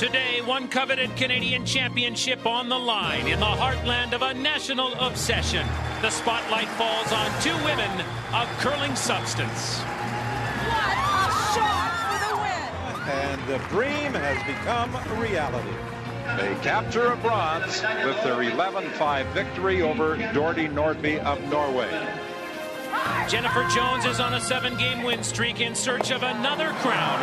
Today, one coveted Canadian championship on the line in the heartland of a national obsession. The spotlight falls on two women of curling substance. What a shot for the win! And the dream has become a reality. They capture a bronze with their 11-5 victory over Dorte Nordby of Norway. Jennifer Jones is on a 7-game win streak in search of another crown.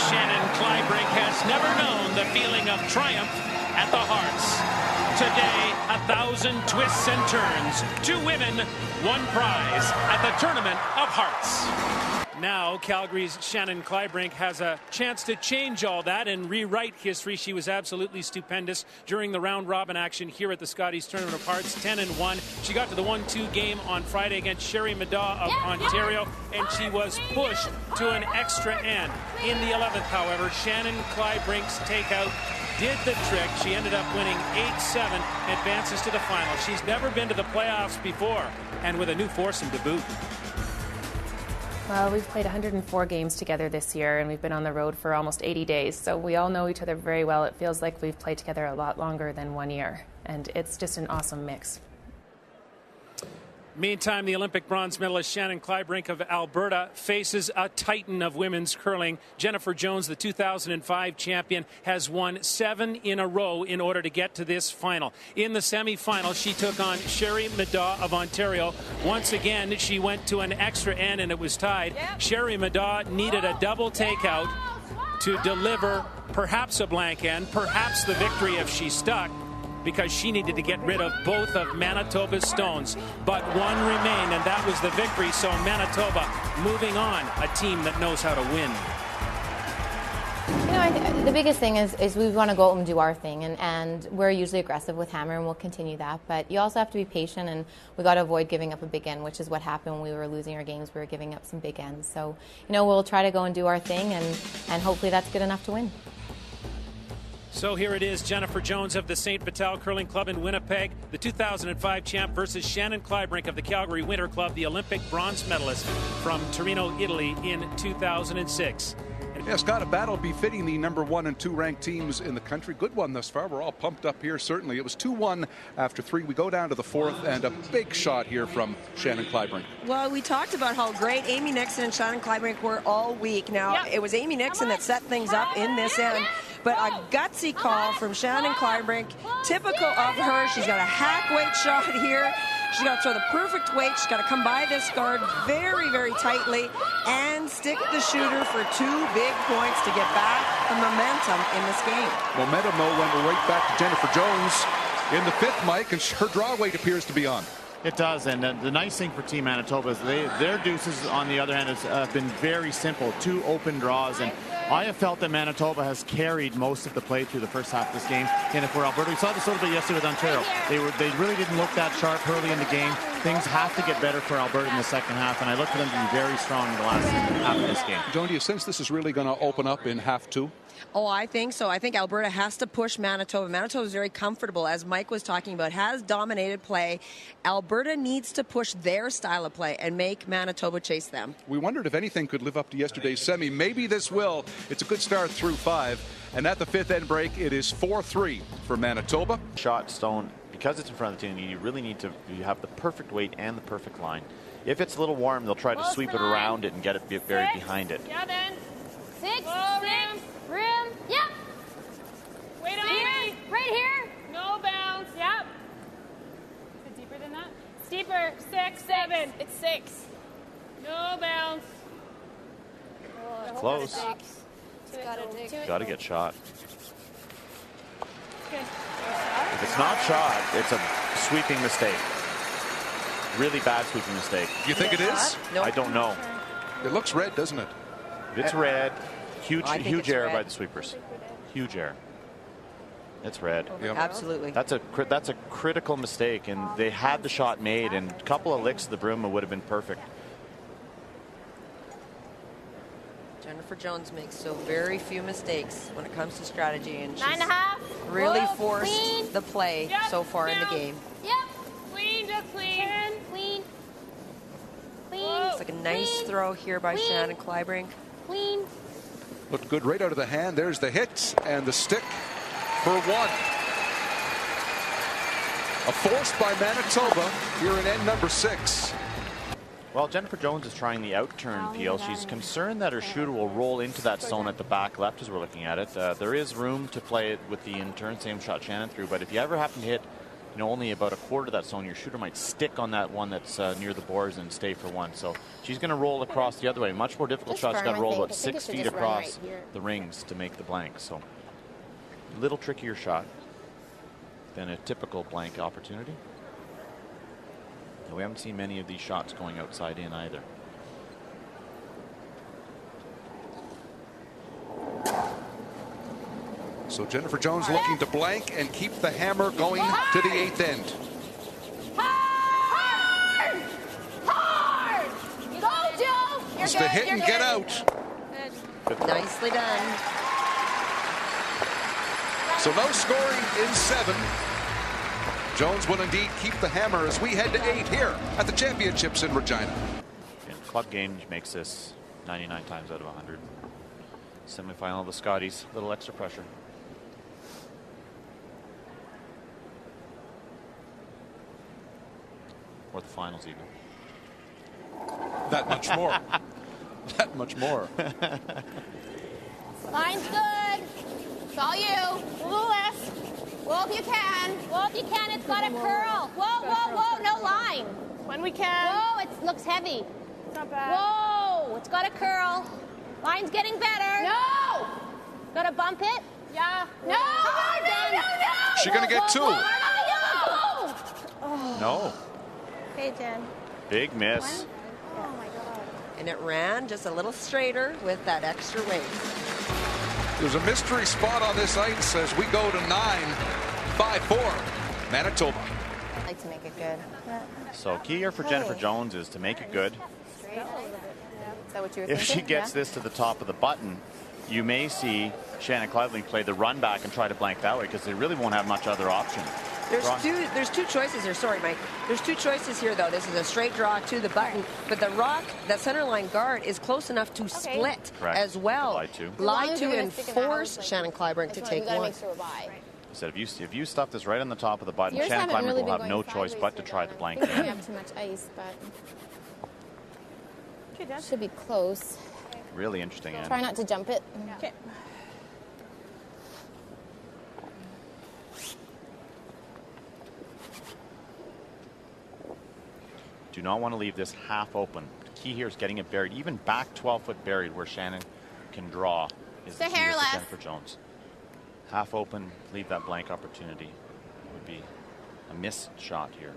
Shannon Kleibrink has never known the feeling of triumph at the Hearts. Today, 1,000 twists and turns. Two women, one prize at the Tournament of Hearts. Now, Calgary's Shannon Kleibrink has a chance to change all that and rewrite history. She was absolutely stupendous during the round-robin action here at the Scotties Tournament of Hearts, 10-1. She got to the 1-2 game on Friday against Sherry Madaw of Ontario, and she was pushed to an extra end. In the 11th, however, Shannon Kleibrink's takeout did the trick. She ended up winning 8-7, advances to the final. She's never been to the playoffs before, and with a new foursome to boot. Well, we've played 104 games together this year, and we've been on the road for almost 80 days, so we all know each other very well. It feels like we've played together a lot longer than 1 year, and it's just an awesome mix. Meantime, the Olympic bronze medalist Shannon Kleibrink of Alberta faces a titan of women's curling. Jennifer Jones, the 2005 champion, has won 7 in a row in order to get to this final. In the semifinal, she took on Sherry Madaw of Ontario. Once again, she went to an extra end and it was tied. Sherry Madaw needed a double takeout to deliver perhaps a blank end, perhaps the victory if she stuck, because she needed to get rid of both of Manitoba's stones. But one remained, and that was the victory. So Manitoba moving on, a team that knows how to win. You know, the biggest thing is we want to go out and do our thing, and we're usually aggressive with hammer, and we'll continue that. But you also have to be patient, and we got to avoid giving up a big end, which is what happened when we were losing our games. We were giving up some big ends. So, you know, we'll try to go and do our thing, and hopefully that's good enough to win. So here it is, Jennifer Jones of the St. Vital Curling Club in Winnipeg, the 2005 champ, versus Shannon Kleibrink of the Calgary Winter Club, the Olympic bronze medalist from Torino, Italy in 2006. Yeah, Scott, a battle befitting the number 1 and 2 ranked teams in the country. Good one thus far. We're all pumped up here, certainly. It was 2-1 after 3. We go down to the 4th, and a big shot here from Shannon Kleibrink. Well, we talked about how great Amy Nixon and Shannon Kleibrink were all week. Now, it was Amy Nixon that set things up in this end, but a gutsy call from Shannon Kleibrink, typical of her. She's got a hack weight shot here. She's got to throw the perfect weight. She's got to come by this guard very, very tightly and stick the shooter for 2 big points to get back the momentum in this game. Momentum, though, went right back to Jennifer Jones in the 5th, Mike, and her draw weight appears to be on. It does, and the nice thing for Team Manitoba is their deuces, on the other hand, has been very simple. 2 open draws, and I have felt that Manitoba has carried most of the play through the first half of this game. And if we're Alberta, we saw this a little bit yesterday with Ontario. They really didn't look that sharp early in the game. Things have to get better for Alberta in the second half, and I look for them to be very strong in the last half of this game. John, do you sense this is really going to open up in half 2? Oh, I think so. I think Alberta has to push Manitoba. Manitoba is very comfortable, as Mike was talking about, has dominated play. Alberta needs to push their style of play and make Manitoba chase them. We wondered if anything could live up to yesterday's semi. Maybe this will. It's a good start through 5. And at the 5th end break, it is 4-3 for Manitoba. Shot stone, because it's in front of the team, you really need to have the perfect weight and the perfect line. If it's a little warm, they'll try to sweep it around it and get it buried behind it. Yeah, then. 6, 6, rim, yep. Wait a minute. Right here. No bounce, yep. Is it deeper than that? Steeper, 6, 7. It's 6. No bounce. Close. Got to get shot. Good. If it's not shot, it's a sweeping mistake. Really bad sweeping mistake. You think it is? Nope. I don't know. It looks red, doesn't it? It's red. Huge error red by the sweepers. Huge error. It's red. Yep. Absolutely. That's a critical mistake, and they had the shot made, and a couple of licks of the broom would have been perfect. Jennifer Jones makes so very few mistakes when it comes to strategy, and she's 9.5. really forced the play so far in the game. Yep. Clean, just clean. Clean. It's like a nice throw here by Shannon Kleibrink. Clean. Looked good right out of the hand. There's the hit and the stick. for one. A force by Manitoba here in end number 6. Well, Jennifer Jones is trying the out-turn peel. She's concerned that her shooter will roll into that zone at the back left as we're looking at it. There is room to play it with the in-turn, same shot Shannon threw, but if you ever happen to hit only about a quarter of that zone, your shooter might stick on that one that's near the boards and stay for one. So she's going to roll across the other way. Much more difficult shot. She's got to roll about 6 feet across the rings to make the blank. So a little trickier shot than a typical blank opportunity. We haven't seen many of these shots going outside in either. So Jennifer Jones looking to blank and keep the hammer going to the 8th end. Hard! Hard! Go, Joe! It's to hit and get out. Good. Nicely done. So no scoring in 7. Jones will indeed keep the hammer as we head to 8 here at the championships in Regina. In club game makes this 99 times out of 100. Semifinal of the Scotties, a little extra pressure. Or the finals even. That much more. That much more. Line's good. It's all you. A little less. Well, if you can. Well, if you can, it's got a curl. Whoa, whoa, whoa, no line. When we can. Whoa, it looks heavy. It's not bad. Whoa, it's got a curl. Line's getting better. No! Got to bump it? Yeah. No, no. She gonna get 2. No. Hey, Jen. Big miss. Oh, my God. And it ran just a little straighter with that extra weight. There's a mystery spot on this ice as we go to 9-5-4 Manitoba. I'd like to make it good. So key here for Jennifer Jones is to make it good. Is that what you were If thinking? she gets this to the top of the button, you may see Shannon Kleibrink play the run back and try to blank that way because they really won't have much other option. There's two choices here. Sorry, Mike. There's 2 choices here, though. This is a straight draw to the button, but the rock, that center line guard, is close enough to split as well. Lie to and force Shannon Kleibrink to take one. Make sure we're by. Said if you stuff this right on the top of the button, Shannon Kleibrink will have no choice but to try the blank. We have too much ice, but should be close. Really interesting. Try not to jump it. Okay. Do not want to leave this half open. The key here is getting it buried, even back 12-foot buried where Shannon can draw is the key here for Jennifer Jones. Half open, leave that blank opportunity. It would be a missed shot here.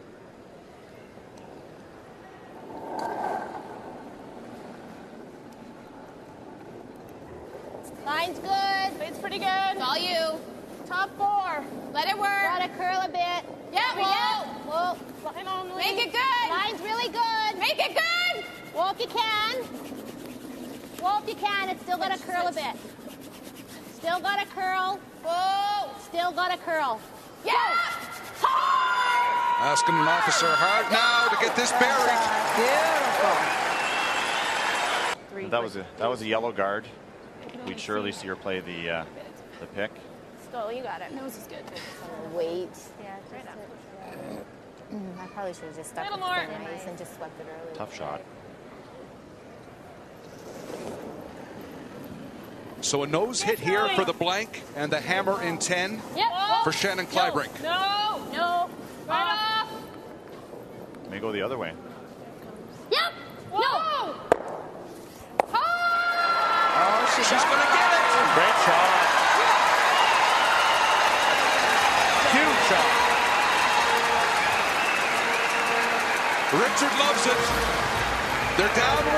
Line's good. It's pretty good. It's all you. Top 4. Let it work. Gotta curl a bit. Yeah, whoa. Line only. Make it good. Line's really good. Make it good. Well, if you can. Well, if you can, it's still gotta curl a bit. Still gotta curl. Whoa. Still gotta curl. Yeah. Hard. Asking an officer hard now to get this buried. Beautiful. That was a yellow guard. We'd surely see her play the pick. Still, you got it. Nose is good. Wait. Yeah, right up. I probably should have just stuck with the ice and just swept it early. Tough shot. So a nose hit here for the blank and the hammer in 10 for Shannon Kleibrink. No. Right off. May go the other way. Yep. No. Oh, she's going to get it. Great shot. Huge shot. Richard loves it. They're down 1,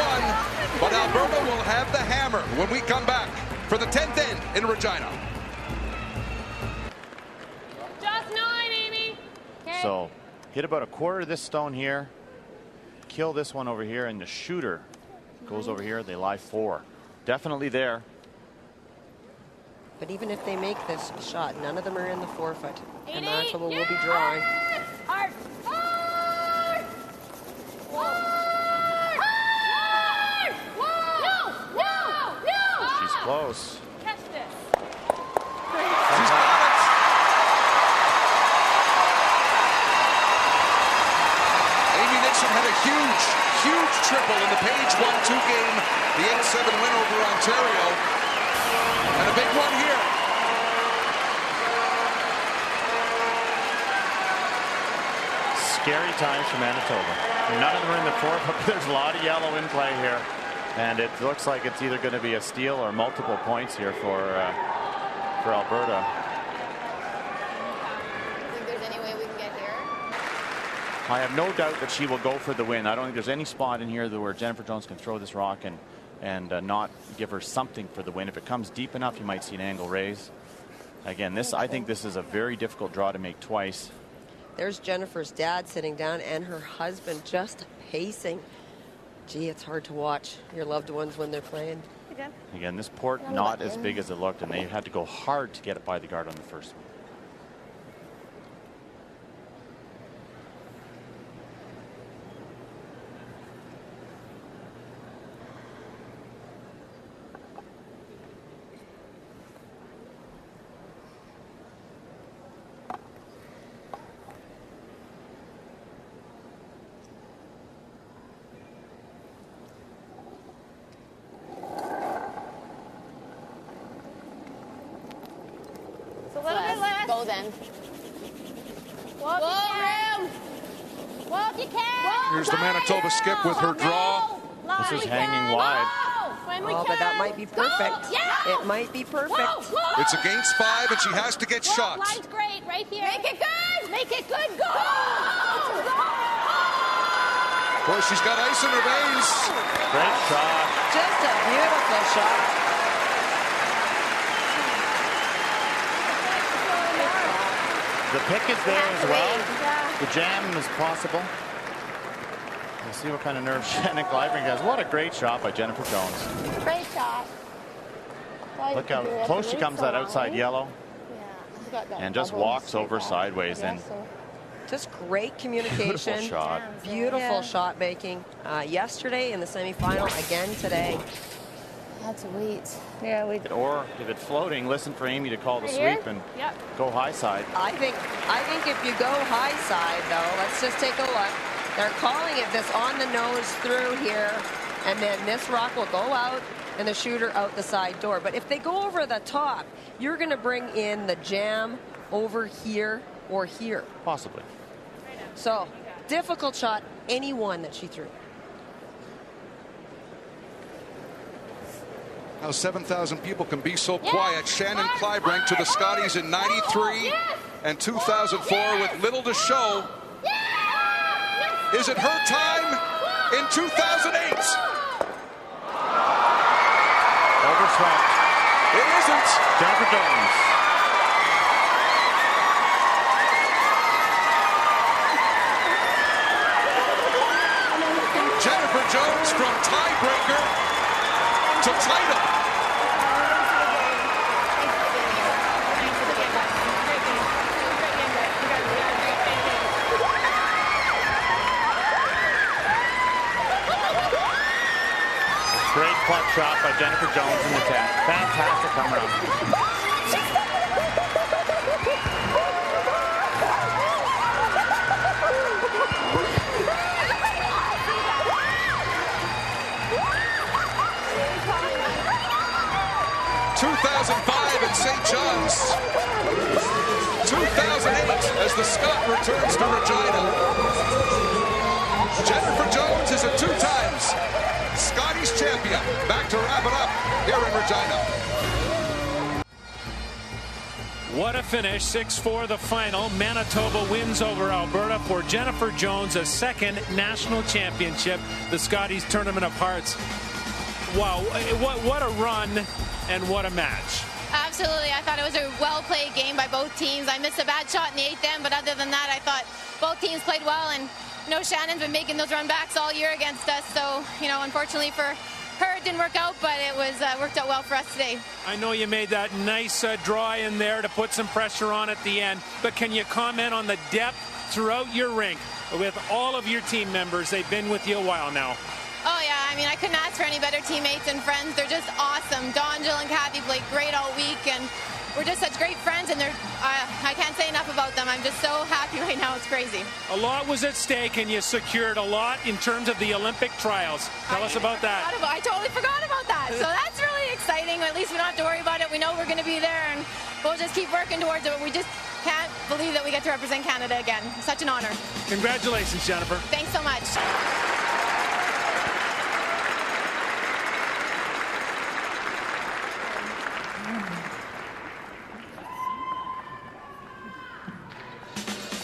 but Alberta will have the hammer when we come back for the 10th end in Regina. Just 9, Amy. Okay. So hit about a quarter of this stone here, kill this one over here, and the shooter goes over here. They lie 4. Definitely there. But even if they make this shot, none of them are in the 4-foot. And 80. Manitoba will be drawing. Hard. Hard. She's close. Catch this. She's got it. huge triple in the Page 1-2 game, the 8-7 win over Ontario. And a big one here. Scary times for Manitoba. None of them are in the fourth, but there's a lot of yellow in play here. And it looks like it's either going to be a steal or multiple points here for Alberta. Think there's any way we can get here? I have no doubt that she will go for the win. I don't think there's any spot in here where Jennifer Jones can throw this rock and not give her something for the win. If it comes deep enough, you might see an angle raise. Again, I think this is a very difficult draw to make twice. There's Jennifer's dad sitting down and her husband just pacing. Gee, it's hard to watch your loved ones when they're playing. Again, this port not as big as it looked, and they had to go hard to get it by the guard on the first one. Go then. Walk rim. Walk you can. Here's the Manitoba skip with her draw. This is hanging wide. Oh, but that might be perfect. It might be perfect. It's against 5, and she has to get shots. Line's great, right here. Make it good. Make it good. Go. Boy, she's got ice in her veins. Great shot. Just a beautiful shot. The pick is there as well. The jam is possible. We'll see what kind of nerve Shannon Kleibrink has. What a great shot by Jennifer Jones. Great shot. Look how close she comes to that outside yellow. And just walks over sideways. And just great communication. Beautiful shot. Beautiful shot making. Yesterday in the semifinal, again today. Had to wait. Yeah, we. Or if it's floating, listen for Amy to call the sweep and go high side. I think if you go high side though, let's just take a look. They're calling it this on the nose through here, and then this rock will go out and the shooter out the side door. But if they go over the top, you're going to bring in the jam over here or here. Possibly. So difficult shot, any one that she threw. How 7,000 people can be so quiet. Shannon Kleibrink to the Scotties in 93 and 2004 with little to show. Is it her time in 2008? Overswept. It isn't. Jennifer Jones. Jennifer Jones from tiebreaker to title. Great clutch shot by Jennifer Jones in the 10. Fantastic come around. In St. John's. 2008 as the Scot returns to Regina. Jennifer Jones is a 2-times Scotties champion. Back to wrap it up here in Regina. What a finish. 6-4 the final. Manitoba wins over Alberta for Jennifer Jones, a second national championship, the Scotties Tournament of Hearts. Wow, what a run and what a match. Absolutely. I thought it was a well-played game by both teams. I missed a bad shot in the 8th end, but other than that, I thought both teams played well. And, you know, Shannon's been making those run backs all year against us. So, you know, unfortunately for her, it didn't work out, but it was worked out well for us today. I know you made that nice draw in there to put some pressure on at the end, but can you comment on the depth throughout your rink with all of your team members? They've been with you a while now. Oh, yeah. I mean, I couldn't ask for any better teammates and friends. They're just awesome. Dawn, Jill, and Kathy played great all week, and we're just such great friends, and I can't say enough about them. I'm just so happy right now. It's crazy. A lot was at stake, and you secured a lot in terms of the Olympic trials. Tell us about that. I totally forgot about that. So that's really exciting. At least we don't have to worry about it. We know we're going to be there, and we'll just keep working towards it. But we just can't believe that we get to represent Canada again. Such an honor. Congratulations, Jennifer. Thanks so much.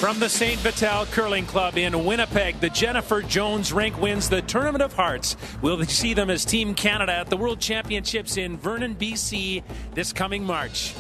From the St. Vital Curling Club in Winnipeg, the Jennifer Jones Rink wins the Tournament of Hearts. We'll see them as Team Canada at the World Championships in Vernon, BC this coming March.